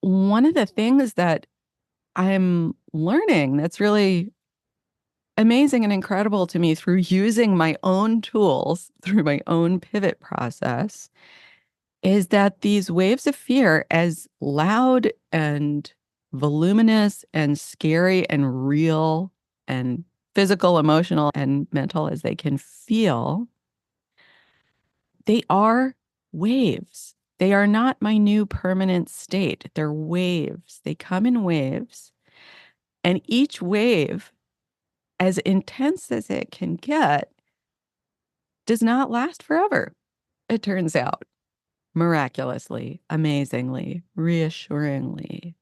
one of the things that I'm learning that's really amazing and incredible to me through using my own tools, through my own pivot process, is that these waves of fear, as loud and voluminous and scary and real and physical, emotional, and mental as they can feel, they are waves. They are not my new permanent state. They're waves. They come in waves. And each wave, as intense as it can get, does not last forever, it turns out, miraculously, amazingly, reassuringly.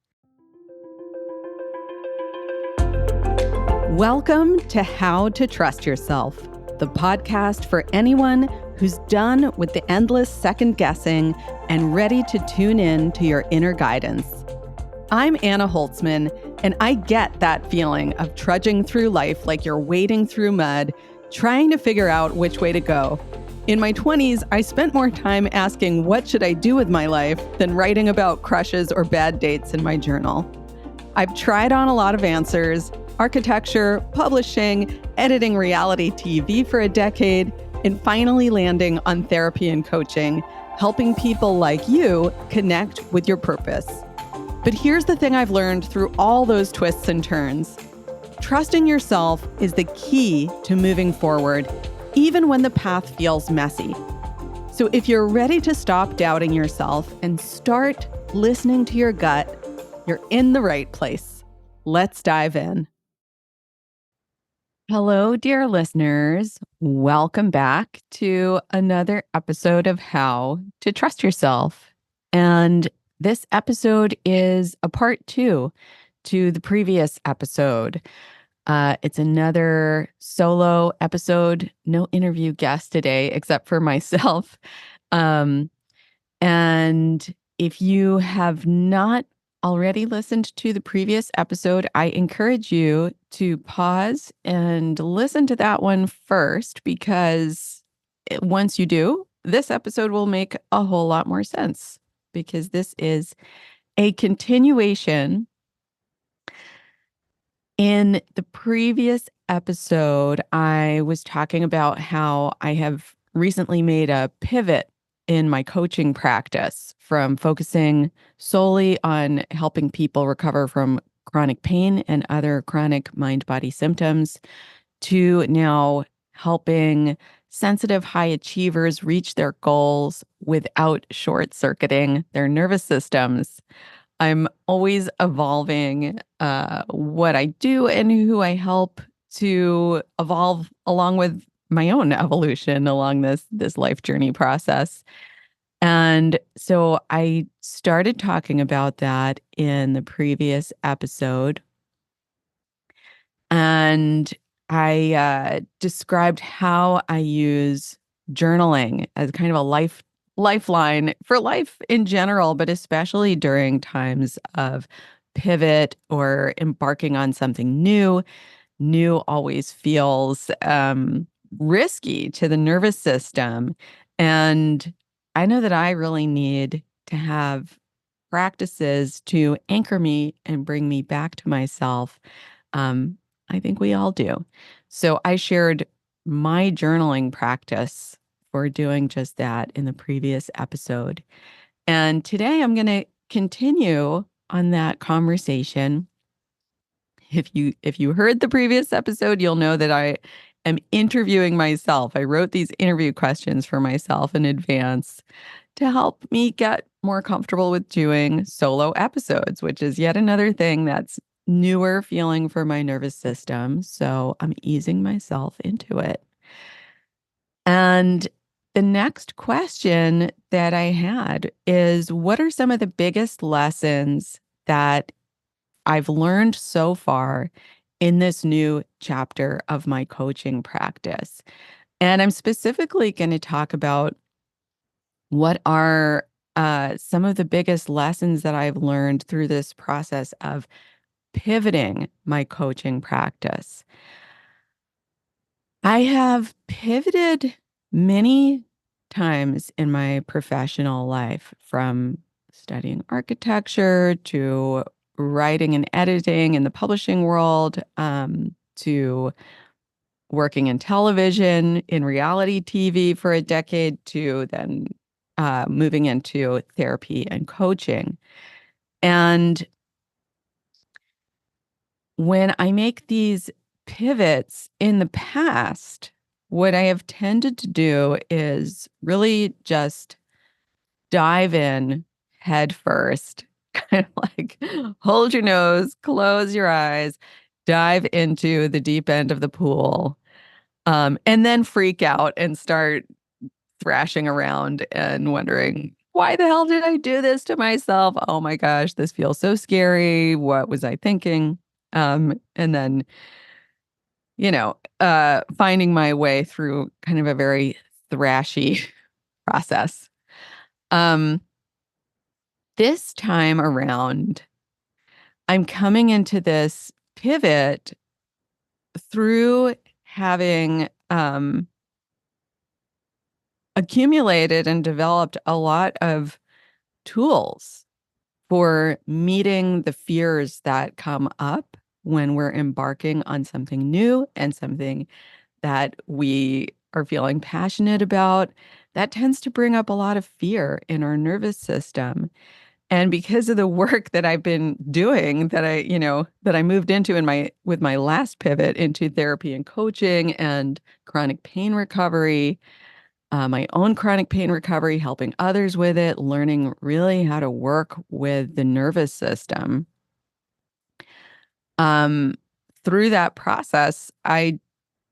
Welcome to How to Trust Yourself, the podcast for anyone who's done with the endless second guessing and ready to tune in to your inner guidance. I'm Anna Holtzman, and I get that feeling of trudging through life like you're wading through mud, trying to figure out which way to go. In my 20s, I spent more time asking what should I do with my life than writing about crushes or bad dates in my journal. I've tried on a lot of answers: architecture, publishing, editing reality TV for a decade, and finally landing on therapy and coaching, helping people like you connect with your purpose. But here's the thing I've learned through all those twists and turns. Trusting yourself is the key to moving forward, even when the path feels messy. So if you're ready to stop doubting yourself and start listening to your gut, you're in the right place. Let's dive in. Hello, dear listeners. Welcome back to another episode of How to Trust Yourself. And this episode is a part 2 to the previous episode. It's another solo episode, no interview guest today except for myself. And if you have not already listened to the previous episode, I encourage you to pause and listen to that one first, because once you do, this episode will make a whole lot more sense, because this is a continuation. In the previous episode, I was talking about how I have recently made a pivot in my coaching practice from focusing solely on helping people recover from chronic pain and other chronic mind-body symptoms to now helping sensitive high achievers reach their goals without short-circuiting their nervous systems. I'm always evolving what I do and who I help to evolve along with my own evolution along this life journey process. And so I started talking about that in the previous episode. And I described how I use journaling as kind of a lifeline for life in general, but especially during times of pivot or embarking on something new. New always feels risky to the nervous system. And I know that I really need to have practices to anchor me and bring me back to myself. Um, I think we all do. So I shared my journaling practice for doing just that in the previous episode. And today I'm going to continue on that conversation. If you heard the previous episode, you'll know that I am interviewing myself. I wrote these interview questions for myself in advance to help me get more comfortable with doing solo episodes, which is yet another thing that's newer feeling for my nervous system. So I'm easing myself into it. And the next question that I had is, what are some of the biggest lessons that I've learned so far in this new chapter of my coaching practice? And I'm specifically going to talk about what are some of the biggest lessons that I've learned through this process of pivoting my coaching practice. I have pivoted many times in my professional life, from studying architecture to writing and editing in the publishing world, to working in television, in reality TV for a decade, to then moving into therapy and coaching. And when I make these pivots in the past, what I have tended to do is really just dive in head first, kind of like hold your nose, close your eyes, dive into the deep end of the pool, and then freak out and start thrashing around and wondering, why the hell did I do this to myself? Oh my gosh, this feels so scary. What was I thinking? And then, finding my way through kind of a very thrashy process. Um, this time around, I'm coming into this pivot through having accumulated and developed a lot of tools for meeting the fears that come up when we're embarking on something new and something that we are feeling passionate about. That tends to bring up a lot of fear in our nervous system. And because of the work that I've been doing, that I moved into with my last pivot into therapy and coaching and chronic pain recovery, my own chronic pain recovery, helping others with it, learning really how to work with the nervous system. Um, Through that process, I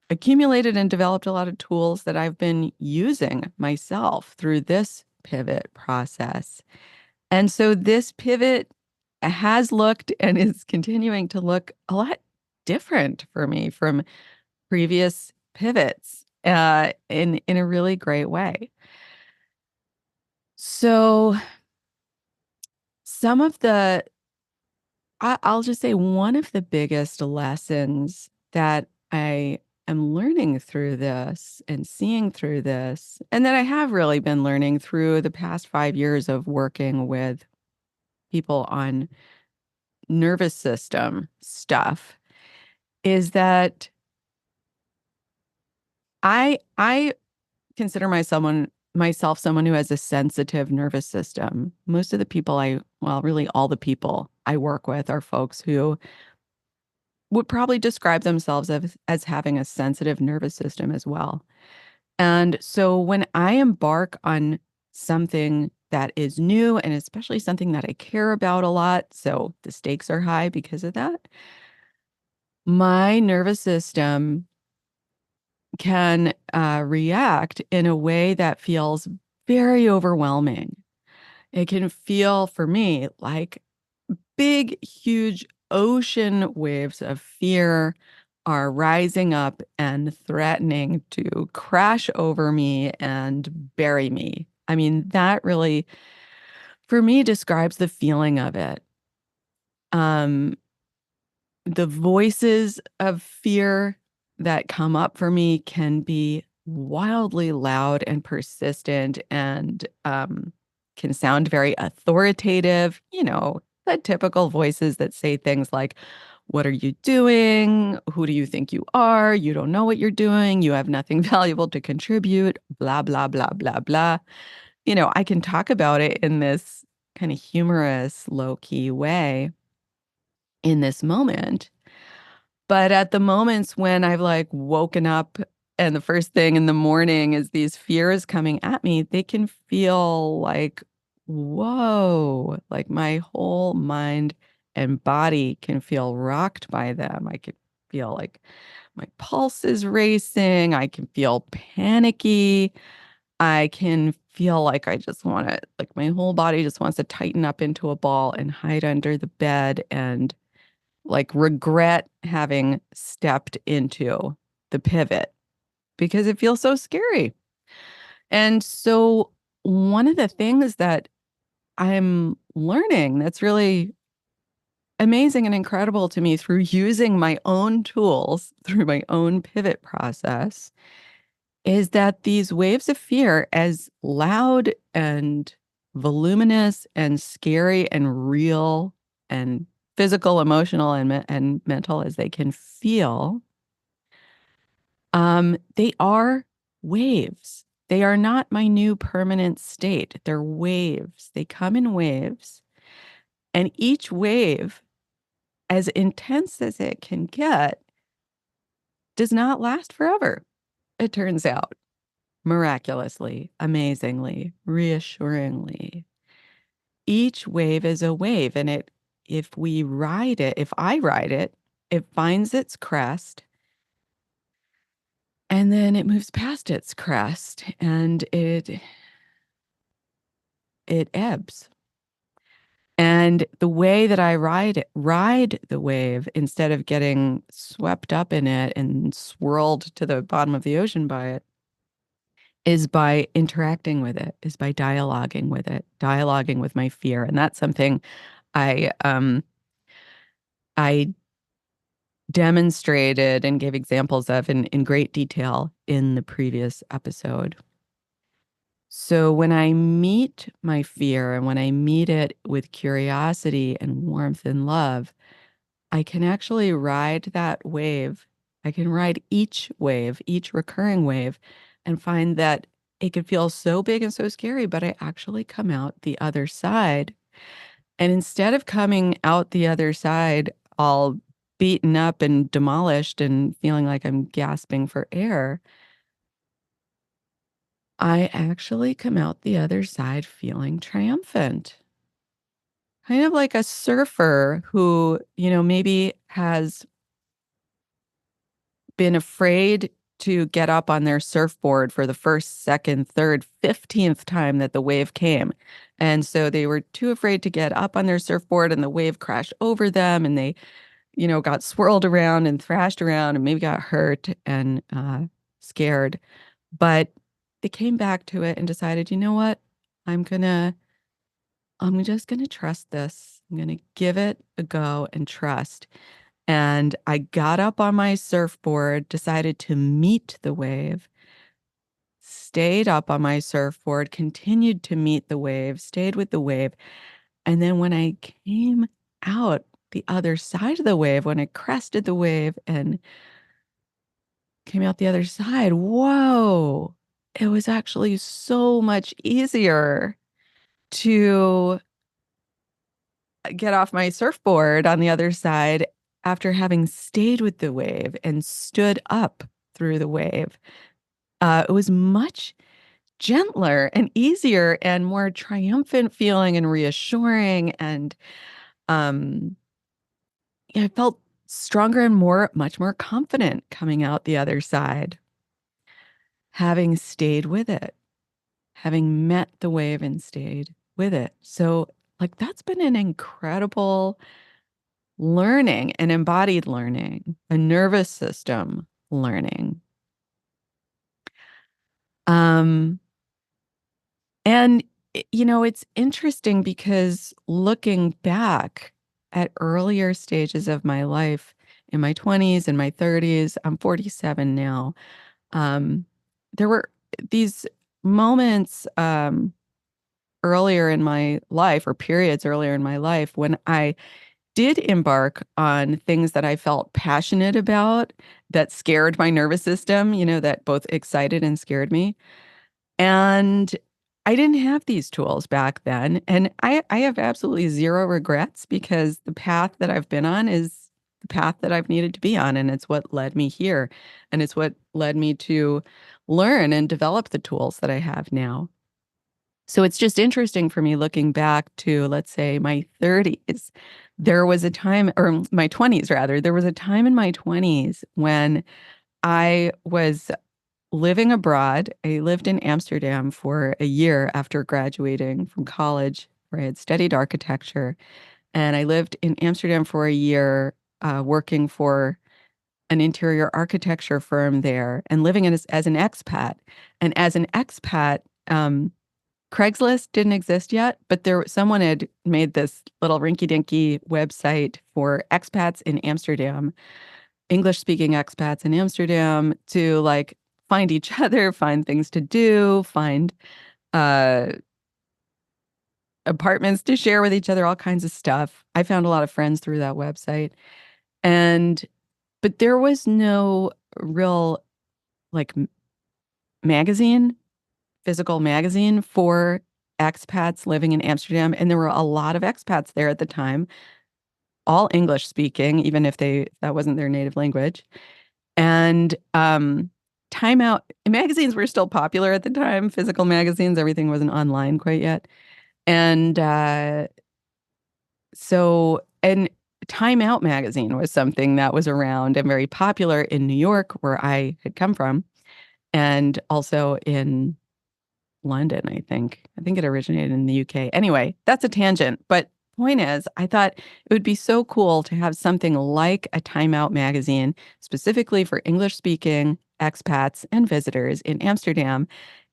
accumulated and developed a lot of tools that I've been using myself through this pivot process. And so this pivot has looked and is continuing to look a lot different for me from previous pivots in a really great way. So some of I'll just say one of the biggest lessons that I am learning through this and seeing through this, and that I have really been learning through the past 5 years of working with people on nervous system stuff, is that I consider myself someone who has a sensitive nervous system. Most of the people well, really all the people I work with are folks who would probably describe themselves as having a sensitive nervous system as well. And so when I embark on something that is new and especially something that I care about a lot, so the stakes are high because of that, my nervous system can react in a way that feels very overwhelming. It can feel for me like big, huge ocean waves of fear are rising up and threatening to crash over me and bury me. I mean, that really, for me, describes the feeling of it. Um, the voices of fear that come up for me can be wildly loud and persistent and can sound very authoritative, the typical voices that say things like, what are you doing? Who do you think you are? You don't know what you're doing. You have nothing valuable to contribute, blah, blah, blah, blah, blah. I can talk about it in this kind of humorous, low key way in this moment. But at the moments when I've like woken up and the first thing in the morning is these fears coming at me, they can feel like, whoa, like my whole mind and body can feel rocked by them. I can feel like my pulse is racing. I can feel panicky. I can feel like I just want to, like my whole body just wants to tighten up into a ball and hide under the bed and like regret having stepped into the pivot because it feels so scary. And so one of the things that I'm learning that's really amazing and incredible to me through using my own tools, through my own pivot process, is that these waves of fear, as loud and voluminous and scary and real and physical, emotional, and mental as they can feel, they are waves. They are not my new permanent state. They're waves. They come in waves. And each wave, as intense as it can get, does not last forever, it turns out, miraculously, amazingly, reassuringly. Each wave is a wave, and if I ride it, it finds its crest, and then it moves past its crest, and it ebbs. And the way that I ride the wave instead of getting swept up in it and swirled to the bottom of the ocean by it is by interacting with it, is by dialoguing with it, dialoguing with my fear. And that's something I demonstrated and gave examples of in great detail in the previous episode. So when I meet my fear and when I meet it with curiosity and warmth and love, I can actually ride that wave. I can ride each wave, each recurring wave, and find that it can feel so big and so scary, but I actually come out the other side. And instead of coming out the other side all beaten up and demolished and feeling like I'm gasping for air, I actually come out the other side feeling triumphant. Kind of like a surfer who, maybe has been afraid to get up on their surfboard for the first, second, third, 15th time that the wave came. And so they were too afraid to get up on their surfboard and the wave crashed over them and they, got swirled around and thrashed around and maybe got hurt and scared. But they came back to it and decided, you know what? I'm gonna, I'm just gonna trust this. I'm gonna give it a go and trust. And I got up on my surfboard, decided to meet the wave, stayed up on my surfboard, continued to meet the wave, stayed with the wave. And then when I came out the other side of the wave, when I crested the wave and came out the other side, whoa, it was actually so much easier to get off my surfboard on the other side after having stayed with the wave and stood up through the wave. It was much gentler and easier and more triumphant feeling and reassuring. And um, yeah, I felt stronger and much more confident coming out the other side, having stayed with it, having met the wave and stayed with it. So, like, that's been an incredible learning, an embodied learning, a nervous system learning. Um, and it's interesting because looking back at earlier stages of my life in my 20s and my 30s, I'm 47 now. Um, there were these moments earlier in my life or periods earlier in my life when I did embark on things that I felt passionate about that scared my nervous system, that both excited and scared me. And I didn't have these tools back then. And I have absolutely zero regrets because the path that I've been on is the path that I've needed to be on. And it's what led me here. And it's what led me to learn and develop the tools that I have now. So it's just interesting for me looking back to, let's say, my 30s. There was a time, or my 20s rather, there was a time in my 20s when I was living abroad. I lived in Amsterdam for a year after graduating from college, where I had studied architecture. And I lived in Amsterdam for a year, working for an interior architecture firm there and living as an expat. And as an expat, Craigslist didn't exist yet, but someone had made this little rinky-dinky website for expats in Amsterdam, English-speaking expats in Amsterdam, to like find each other, find things to do, find uh, apartments to share with each other, all kinds of stuff. I found a lot of friends through that website. And, but there was no real like magazine, physical magazine for expats living in Amsterdam. And there were a lot of expats there at the time, all English speaking, even if that wasn't their native language. And Time Out magazines were still popular at the time, physical magazines, everything wasn't online quite yet. And and Time Out magazine was something that was around and very popular in New York, where I had come from, and also in London, I think. I think it originated in the UK. Anyway, that's a tangent. But point is, I thought it would be so cool to have something like a Time Out magazine specifically for English speaking expats and visitors in Amsterdam.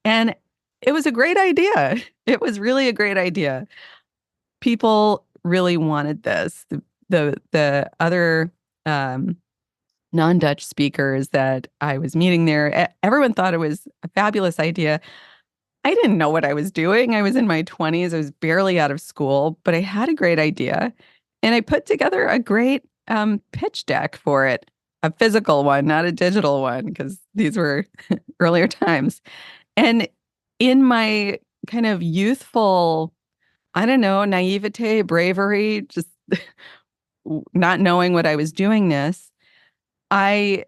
And it was a great idea. It was really a great idea. People really wanted this. The other um, non-Dutch speakers that I was meeting there, everyone thought it was a fabulous idea. I didn't know what I was doing. I was in my 20s. I was barely out of school, but I had a great idea. And I put together a great pitch deck for it, a physical one, not a digital one, because these were earlier times. And in my kind of youthful, I don't know, naivete, bravery, just not knowing what I was doing this, I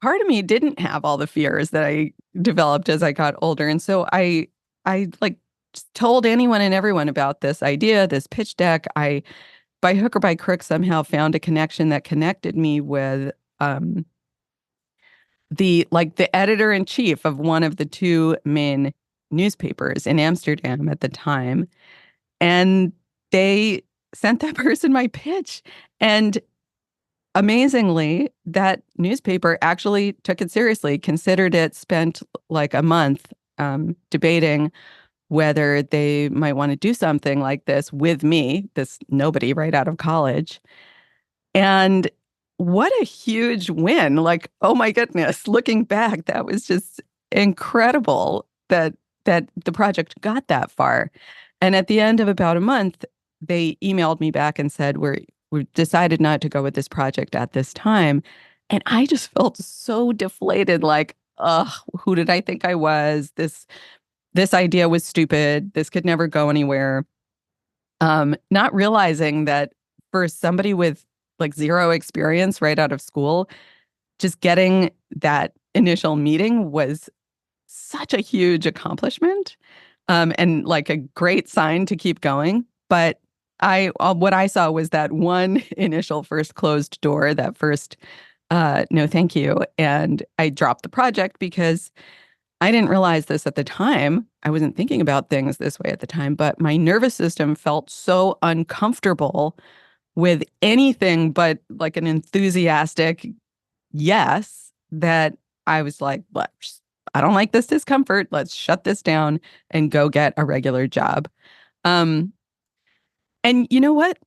part of me didn't have all the fears that I developed as I got older. And so I like just told anyone and everyone about this idea, this pitch deck. I, by hook or by crook, somehow found a connection that connected me with um, the editor in chief of one of the two main newspapers in Amsterdam at the time. And they sent that person my pitch. And amazingly, that newspaper actually took it seriously, considered it, spent like a month debating whether they might want to do something like this with me, this nobody right out of college. And what a huge win. Like, oh my goodness, looking back, that was just incredible that the project got that far. And at the end of about a month, they emailed me back and said, we've decided not to go with this project at this time. And I just felt so deflated, like, ugh, who did I think I was? This idea was stupid. This could never go anywhere. Not realizing that for somebody with like zero experience right out of school, just getting that initial meeting was such a huge accomplishment, and like a great sign to keep going. But what I saw was that one initial first closed door, that first no, thank you, and I dropped the project because I didn't realize this at the time. I wasn't thinking about things this way at the time, but my nervous system felt so uncomfortable with anything but like an enthusiastic yes that I was like, I don't like this discomfort. Let's shut this down and go get a regular job. Um, and you know what?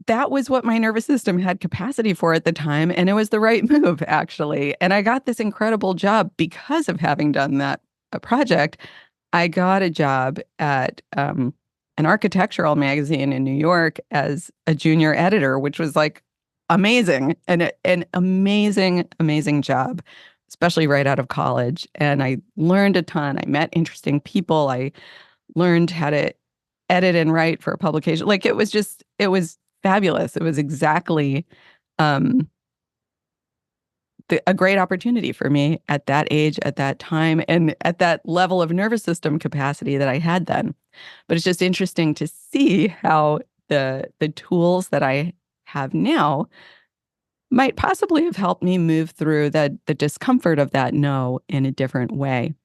That was what my nervous system had capacity for at the time. And it was the right move, actually. And I got this incredible job because of having done that project. I got a job at an architectural magazine in New York as a junior editor, which was like amazing and an amazing, amazing job, especially right out of college. And I learned a ton. I met interesting people. I learned how to edit and write for a publication. Like it was fabulous. It was exactly um, a great opportunity for me at that age, at that time, and at that level of nervous system capacity that I had then. But it's just interesting to see how the tools that I have now might possibly have helped me move through the discomfort of that no in a different way.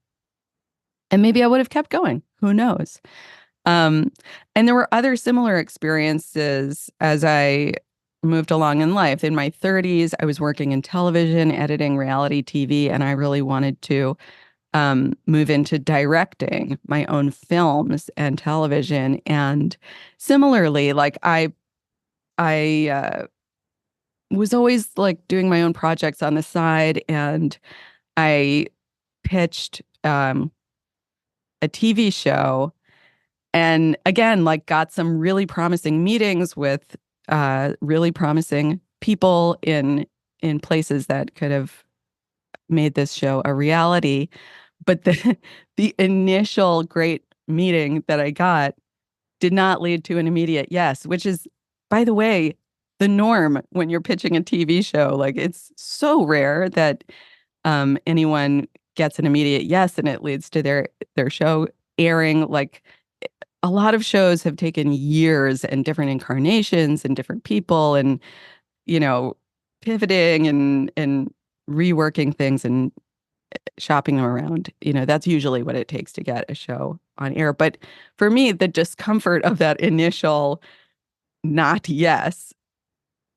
And maybe I would have kept going. Who knows? Um, and there were other similar experiences as I moved along in life. In my 30s, I was working in television, editing reality TV, and I really wanted to move into directing my own films and television. And similarly, like I was always like doing my own projects on the side, and I pitched a TV show And again, like got some really promising meetings with really promising people in places that could have made this show a reality. But the the initial great meeting that I got did not lead to an immediate yes, which is, by the way, the norm when you're pitching a TV show. Like it's so rare that anyone gets an immediate yes and it leads to their show airing. Like a lot of shows have taken years and different incarnations and different people and you know pivoting and reworking things and shopping them around. That's usually what it takes to get a show on air. But for me, the discomfort of that initial not yes,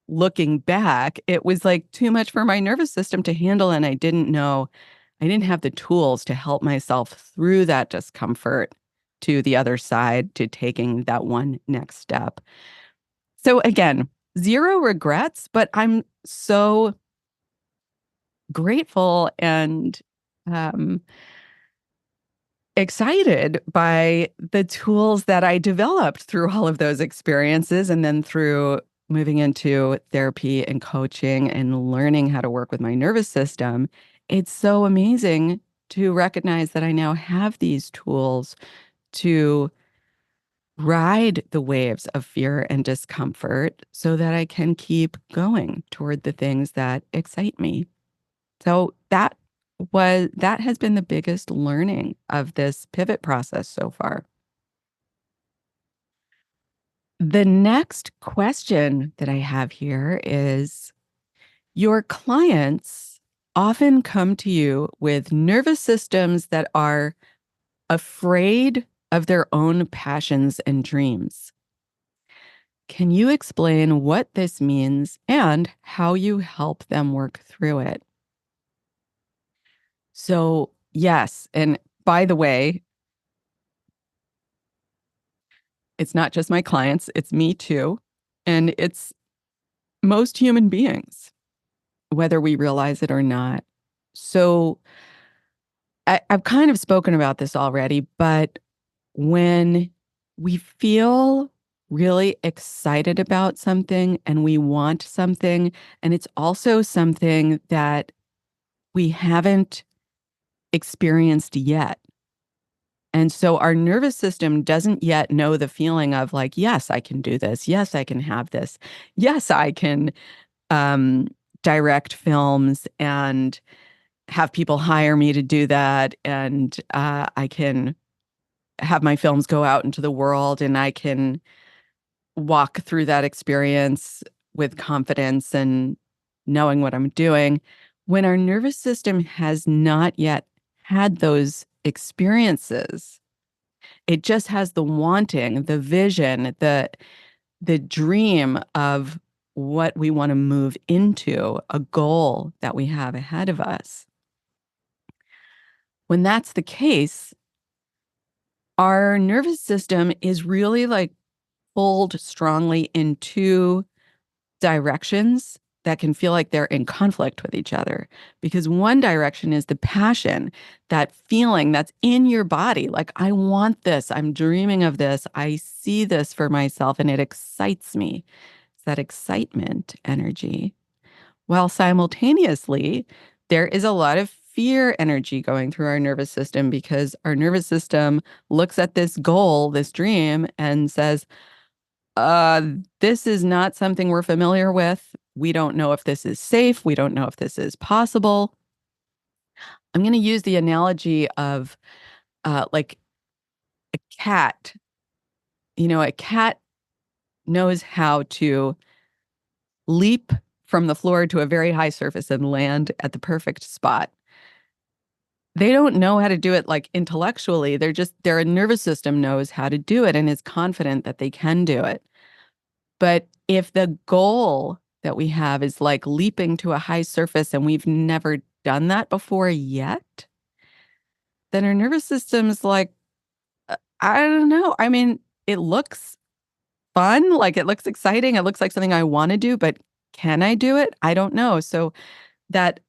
looking back, it was like too much for my nervous system to handle. And I didn't have the tools to help myself through that discomfort to the other side, to taking that one next step. So again, zero regrets, but I'm so grateful and um, excited by the tools that I developed through all of those experiences and then through moving into therapy and coaching and learning how to work with my nervous system. It's so amazing to recognize that I now have these tools to ride the waves of fear and discomfort so that I can keep going toward the things that excite me. So that has been the biggest learning of this pivot process so far. The next question that I have here is your clients often come to you with nervous systems that are afraid of their own passions and dreams. Can you explain what this means and how you help them work through it? So, yes. And by the way, it's not just my clients, it's me too. And it's most human beings, whether we realize it or not. So I've kind of spoken about this already, but when we feel really excited about something and we want something, and it's also something that we haven't experienced yet. And so our nervous system doesn't yet know the feeling of like, yes, I can do this. Yes, I can have this. Yes, I can um, direct films and have people hire me to do that. And I can have my films go out into the world and I can walk through that experience with confidence and knowing what I'm doing. When our nervous system has not yet had those experiences, it just has the wanting, the vision, the dream of what we want to move into, a goal that we have ahead of us. When that's the case, our nervous system is really like pulled strongly in two directions that can feel like they're in conflict with each other. Because one direction is the passion, that feeling that's in your body. Like, I want this. I'm dreaming of this. I see this for myself and it excites me. It's that excitement energy. While simultaneously, there is a lot of fear energy going through our nervous system because our nervous system looks at this goal, this dream, and says, uh, this is not something we're familiar with. We don't know if this is safe. We don't know if this is possible. I'm going to use the analogy of like a cat. A cat knows how to leap from the floor to a very high surface and land at the perfect spot. They don't know how to do it like intellectually. Their nervous system knows how to do it and is confident that they can do it. But if the goal that we have is like leaping to a high surface and we've never done that before yet, then our nervous system's like, I don't know. I mean, it looks fun, like it looks exciting. It looks like something I want to do, but can I do it? I don't know. So that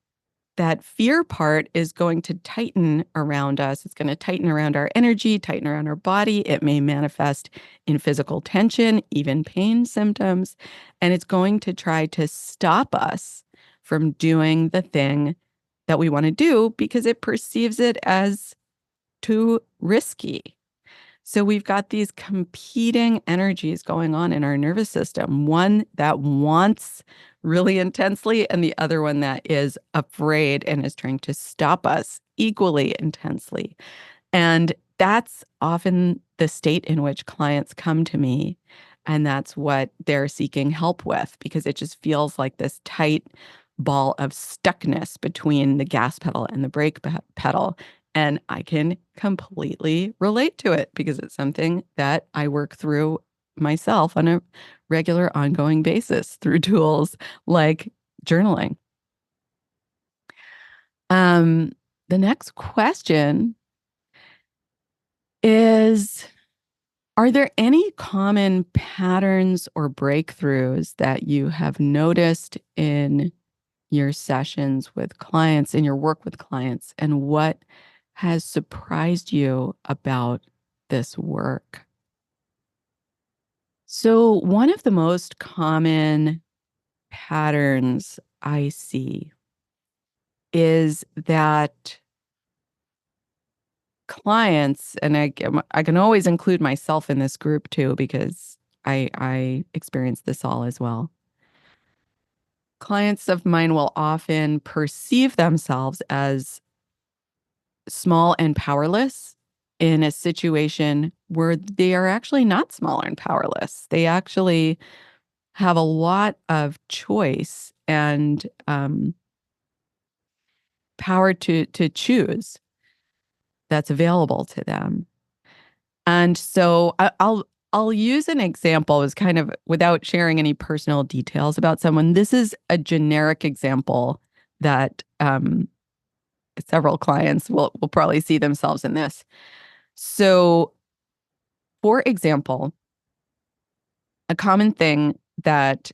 that fear part is going to tighten around us. It's going to tighten around our energy, tighten around our body. It may manifest in physical tension, even pain symptoms. And it's going to try to stop us from doing the thing that we want to do because it perceives it as too risky. So we've got these competing energies going on in our nervous system, one that wants really intensely, and the other one that is afraid and is trying to stop us equally intensely. And that's often the state in which clients come to me. And that's what they're seeking help with because it just feels like this tight ball of stuckness between the gas pedal and the brake pedal. And I can completely relate to it because it's something that I work through myself on a regular, ongoing basis through tools like journaling. Um, the next question is, are there any common patterns or breakthroughs that you have noticed in your sessions with clients, in your work with clients, and what has surprised you about this work? So, one of the most common patterns I see is that clients, and I can always include myself in this group too, because I experience this all as well. Clients of mine will often perceive themselves as small and powerless in a situation where they are actually not small and powerless. They actually have a lot of choice and power to choose that's available to them. And so I'll use an example as kind of without sharing any personal details about someone. This is a generic example that several clients will probably see themselves in this. So, for example, a common thing that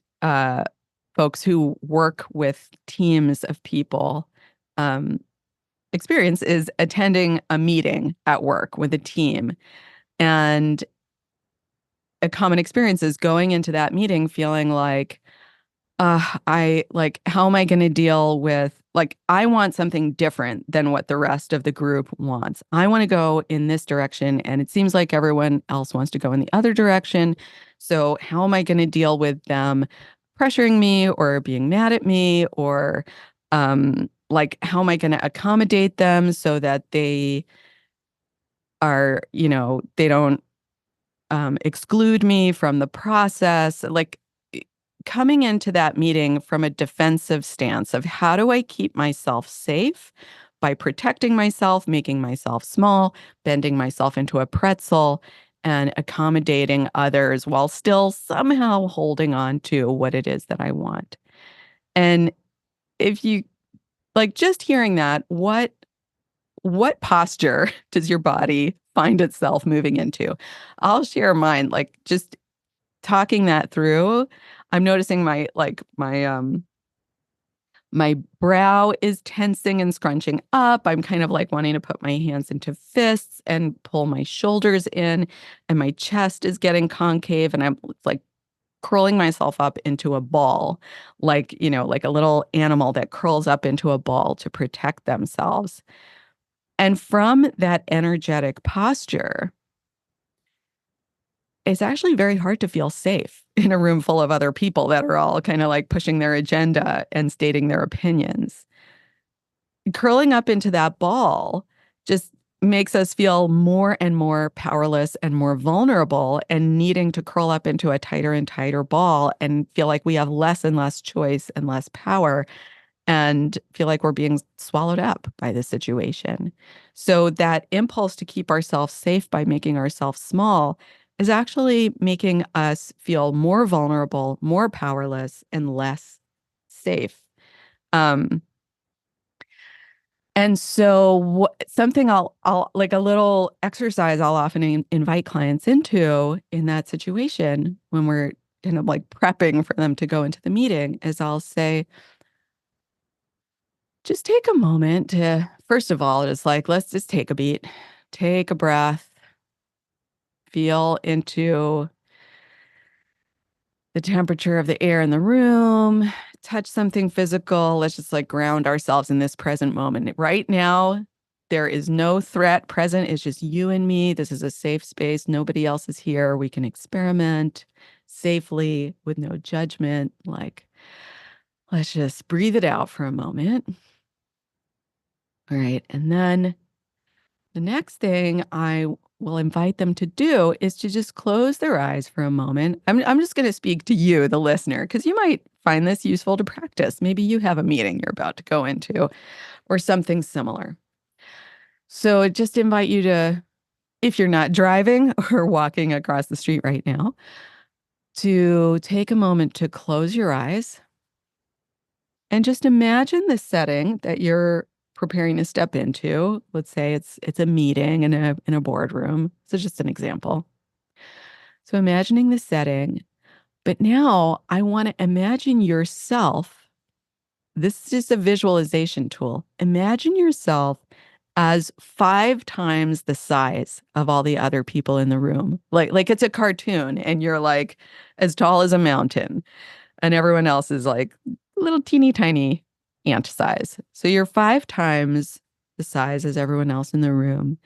folks who work with teams of people um, experience is attending a meeting at work with a team. And a common experience is going into that meeting feeling like, I like, how am I going to deal with, like, I want something different than what the rest of the group wants. I want to go in this direction, and it seems like everyone else wants to go in the other direction. So, how am I going to deal with them pressuring me or being mad at me? Or, like, how am I going to accommodate them so that they are, they don't exclude me from the process? Like, coming into that meeting from a defensive stance of how do I keep myself safe by protecting myself, making myself small, bending myself into a pretzel, and accommodating others while still somehow holding on to what it is that I want. And if you like just hearing that, what posture does your body find itself moving into? I'll share mine, like just talking that through. I'm noticing my brow is tensing and scrunching up. I'm kind of like wanting to put my hands into fists and pull my shoulders in, and my chest is getting concave, and I'm like curling myself up into a ball, like, like a little animal that curls up into a ball to protect themselves. And from that energetic posture, it's actually very hard to feel safe in a room full of other people that are all kind of like pushing their agenda and stating their opinions. Curling up into that ball just makes us feel more and more powerless and more vulnerable and needing to curl up into a tighter and tighter ball and feel like we have less and less choice and less power and feel like we're being swallowed up by the situation. So that impulse to keep ourselves safe by making ourselves small is actually making us feel more vulnerable, more powerless, and less safe. Um, and so something I'll like a little exercise I'll often invite clients into in that situation when we're kind of like prepping for them to go into the meeting is I'll say, just take a moment to, first of all, just like, let's just take a beat, take a breath, feel into the temperature of the air in the room, touch something physical. Let's just like ground ourselves in this present moment. Right now, there is no threat present. It's just you and me. This is a safe space. Nobody else is here. We can experiment safely with no judgment. Like, let's just breathe it out for a moment. All right. And then the next thing I will invite them to do is to just close their eyes for a moment. I'm just going to speak to you, the listener, because you might find this useful to practice. Maybe you have a meeting you're about to go into or something similar. So I just invite you to, if you're not driving or walking across the street right now, to take a moment to close your eyes and just imagine the setting that you're preparing to step into. Let's say it's a meeting in a boardroom. So just an example. So imagining the setting, but now I want to imagine yourself. This is just a visualization tool. Imagine yourself as 5 times the size of all the other people in the room. Like it's a cartoon and you're like as tall as a mountain and everyone else is like little teeny tiny ant size. So you're 5 times the size as everyone else in the room.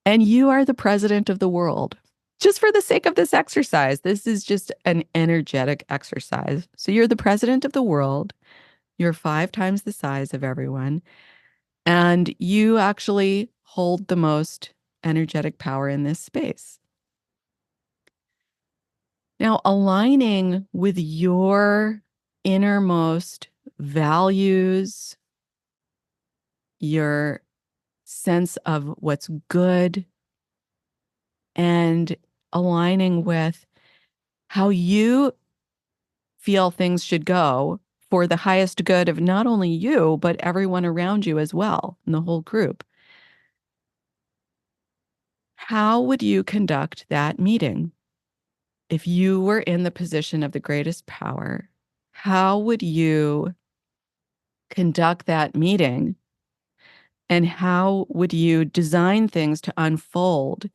And you are the president of the world. Just for the sake of this exercise, this is just an energetic exercise. So you're the president of the world. You're 5 times the size of everyone. And you actually hold the most energetic power in this space. Now, aligning with your innermost values, your sense of what's good, and aligning with how you feel things should go for the highest good of not only you, but everyone around you as well, in the whole group. How would you conduct that meeting? If you were in the position of the greatest power, how would you conduct that meeting? And how would you design things to unfold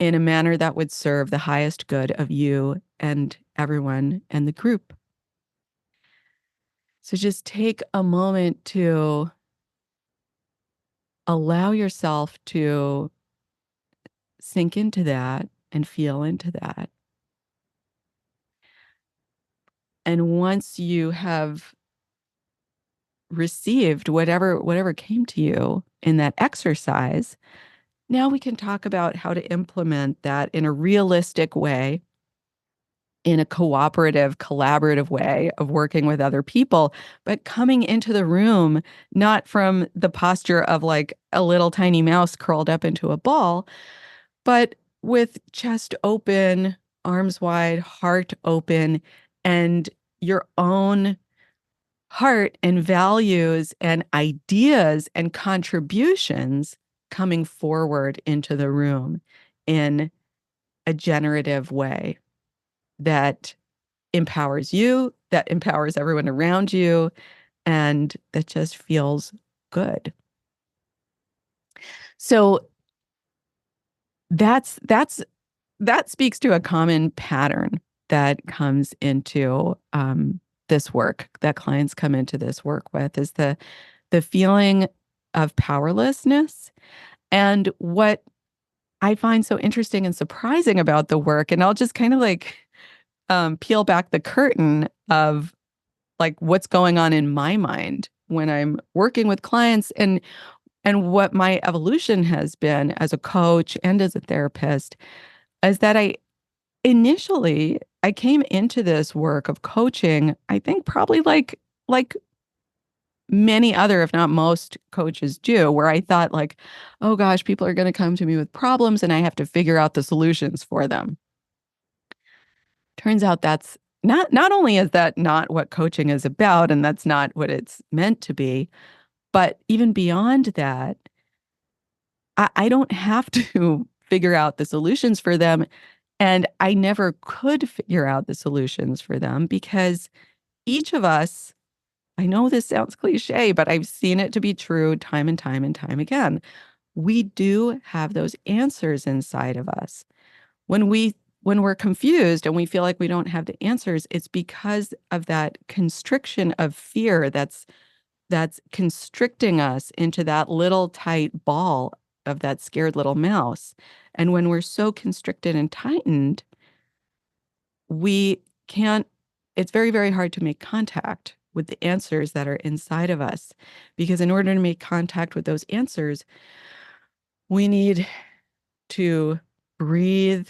in a manner that would serve the highest good of you and everyone and the group? So just take a moment to allow yourself to sink into that and feel into that. And once you have received whatever came to you in that exercise, now we can talk about how to implement that in a realistic way, in a cooperative, collaborative way of working with other people, but coming into the room not from the posture of like a little tiny mouse curled up into a ball, but with chest open, arms wide, heart open, and your own heart and values and ideas and contributions coming forward into the room in a generative way that empowers you, that empowers everyone around you, and that just feels good. So that's that speaks to a common pattern that comes into this work that clients come into this work with is the feeling of powerlessness. And what I find so interesting and surprising about the work, and I'll just kind of like peel back the curtain of like what's going on in my mind when I'm working with clients and what my evolution has been as a coach and as a therapist is that I came into this work of coaching, I think probably like many other, if not most coaches do, where I thought like, oh gosh, people are going to come to me with problems and I have to figure out the solutions for them. Turns out that's not only is that not what coaching is about, and that's not what it's meant to be, but even beyond that, I don't have to figure out the solutions for them. And I never could figure out the solutions for them because each of us I know this sounds cliche, but I've seen it to be true time and time and time again. We do have those answers inside of us. When we're confused and we feel like we don't have the answers, it's because of that constriction of fear that's constricting us into that little tight ball of that scared little mouse. And when we're so constricted and tightened, we can't, it's very, very hard to make contact with the answers that are inside of us. Because in order to make contact with those answers, we need to breathe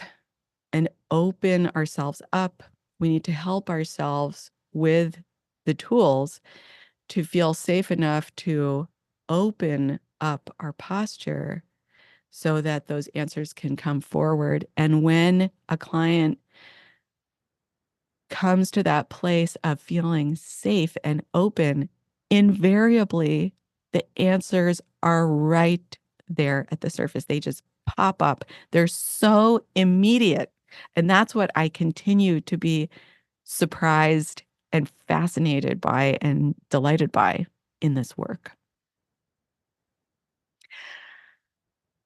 and open ourselves up. We need to help ourselves with the tools to feel safe enough to open up our posture so that those answers can come forward. And when a client comes to that place of feeling safe and open, invariably the answers are right there at the surface. They just pop up. They're so immediate. And that's what I continue to be surprised and fascinated by and delighted by in this work.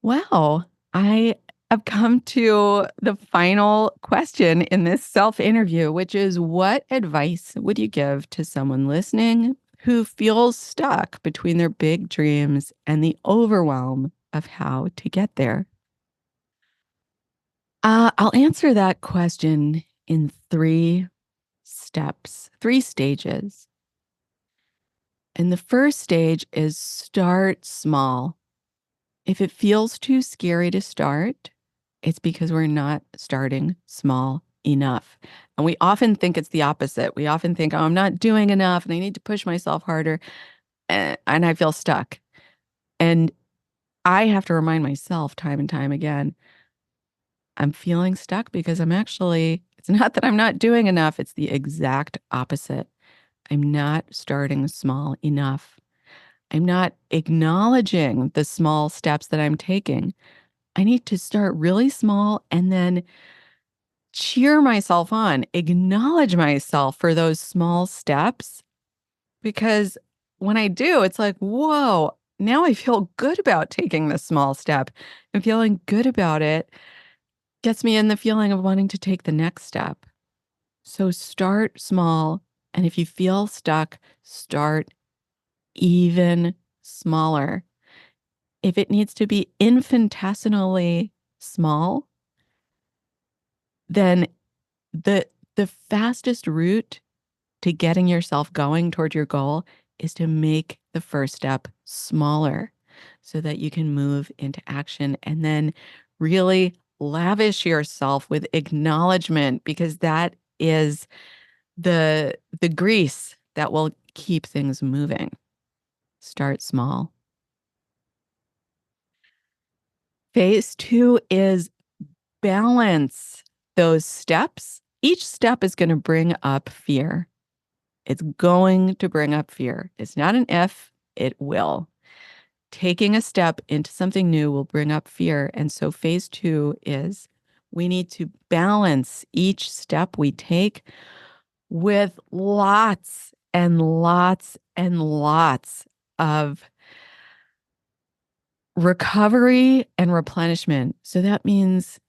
Well, I have come to the final question in this self interview, which is what advice would you give to someone listening who feels stuck between their big dreams and the overwhelm of how to get there? I'll answer that question in three steps, three stages. And the first stage is start small. If it feels too scary to start, it's because we're not starting small enough. And we often think it's the opposite. We often think, oh, I'm not doing enough and I need to push myself harder. And I feel stuck. And I have to remind myself time and time again, I'm feeling stuck because it's not that I'm not doing enough. It's the exact opposite. I'm not starting small enough. I'm not acknowledging the small steps that I'm taking. I need to start really small and then cheer myself on, acknowledge myself for those small steps. Because when I do, it's like, whoa, now I feel good about taking this small step. And feeling good about it gets me in the feeling of wanting to take the next step. So start small. And if you feel stuck, start even smaller. If it needs to be infinitesimally small, then the the fastest route to getting yourself going toward your goal is to make the first step smaller so that you can move into action and then really lavish yourself with acknowledgement because that is the grease that will keep things moving. Start small. Phase 2 is balance those steps. Each step is going to bring up fear. It's going to bring up fear. It's not an if, it will. Taking a step into something new will bring up fear. And so phase 2 is we need to balance each step we take with lots and lots and lots of recovery and replenishment. So that means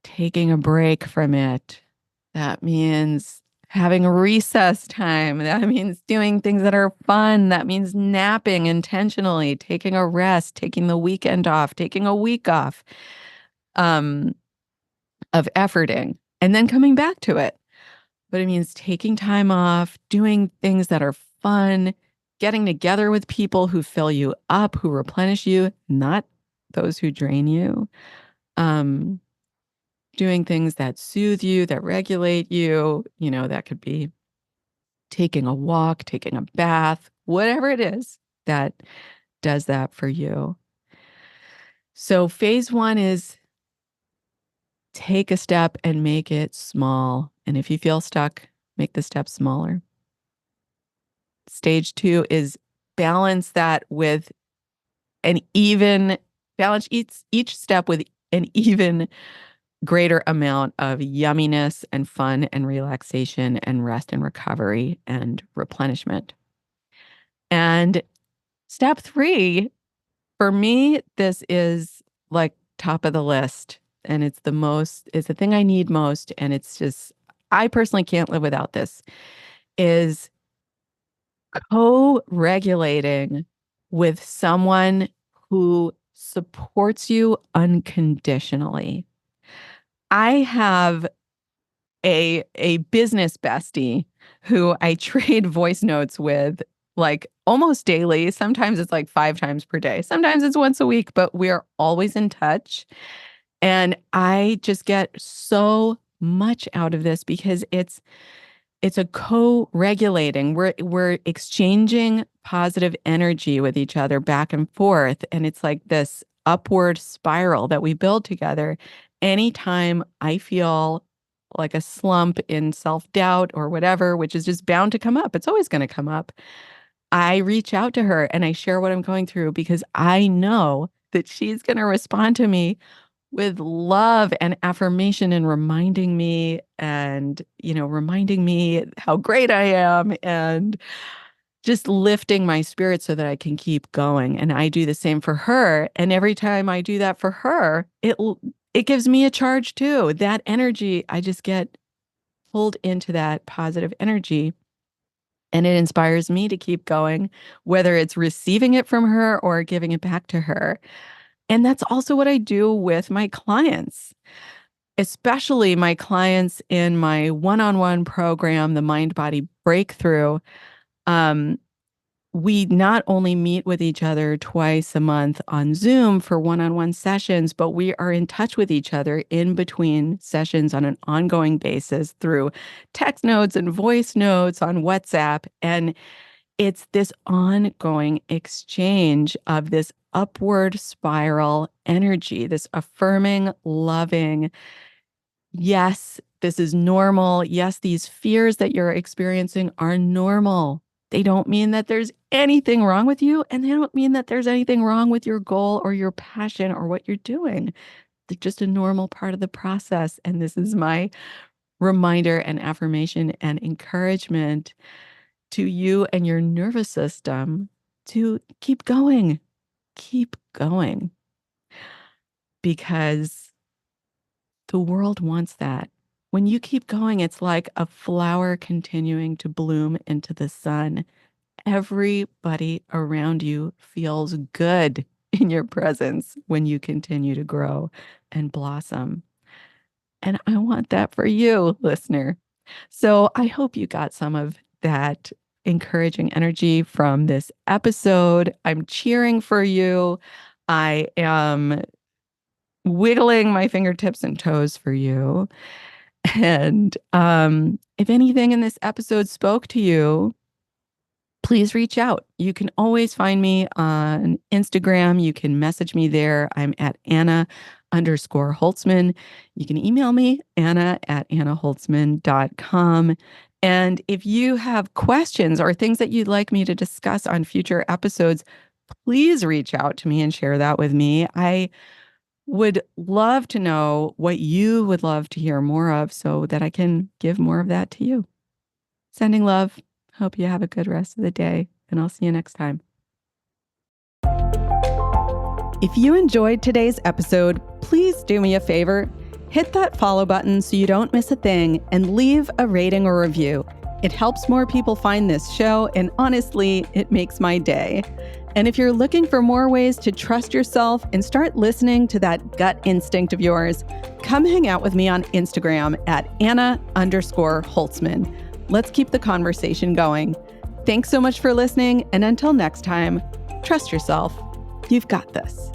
taking a break from it. That means having a recess time. That means doing things that are fun. That means napping intentionally, taking a rest, taking the weekend off, taking a week off um, of efforting, and then coming back to it. But it means taking time off, doing things that are fun, getting together with people who fill you up, who replenish you, not those who drain you. Um, Doing things that soothe you, that regulate you, that could be taking a walk, taking a bath, whatever it is that does that for you. So phase 1 is take a step and make it small. And if you feel stuck, make the step smaller. Stage 2 is balance that with balance each step with an even greater amount of yumminess and fun and relaxation and rest and recovery and replenishment. And step 3, for me, this is like top of the list. And it's the thing I need most. And it's just, I personally can't live without this, is co-regulating with someone who supports you unconditionally. I have a business bestie who I trade voice notes with like almost daily. Sometimes it's like 5 times per day. Sometimes it's once a week, but we're always in touch. And I just get so much out of this because it's a co-regulating. We're exchanging positive energy with each other back and forth. And it's like this upward spiral that we build together. Anytime I feel like a slump in self-doubt or whatever, which is just bound to come up, it's always going to come up. I reach out to her and I share what I'm going through because I know that she's going to respond to me with love and affirmation and reminding me how great I am and just lifting my spirit so that I can keep going. And I do the same for her. And every time I do that for her, it gives me a charge too. That energy, I just get pulled into that positive energy. And it inspires me to keep going, whether it's receiving it from her or giving it back to her. And that's also what I do with my clients, especially my clients in my one-on-one program, the Mind Body Breakthrough. Um, we not only meet with each other twice a month on Zoom for one-on-one sessions, but we are in touch with each other in between sessions on an ongoing basis through text notes and voice notes on WhatsApp. And it's this ongoing exchange of this upward spiral energy, this affirming, loving, yes, this is normal. Yes, these fears that you're experiencing are normal. They don't mean that there's anything wrong with you, and they don't mean that there's anything wrong with your goal or your passion or what you're doing. They're just a normal part of the process. And this is my reminder and affirmation and encouragement to you and your nervous system to keep going, because the world wants that. When you keep going, it's like a flower continuing to bloom into the sun. Everybody around you feels good in your presence when you continue to grow and blossom. And I want that for you, listener. So I hope you got some of that encouraging energy from this episode. I'm cheering for you. I am wiggling my fingertips and toes for you. And if anything in this episode spoke to you, please reach out. You can always find me on Instagram. You can message me there. I'm at Anna_Holtzman. You can email me, Anna@AnnaHoltzman.com. And if you have questions or things that you'd like me to discuss on future episodes, please reach out to me and share that with me. I would love to know what you would love to hear more of so that I can give more of that to you. Sending love. Hope you have a good rest of the day, and I'll see you next time. If you enjoyed today's episode, please do me a favor. Hit that follow button so you don't miss a thing, and leave a rating or review. It helps more people find this show, and honestly, it makes my day. And if you're looking for more ways to trust yourself and start listening to that gut instinct of yours, come hang out with me on Instagram at Anna_Holtzman. Let's keep the conversation going. Thanks so much for listening, and until next time, trust yourself. You've got this.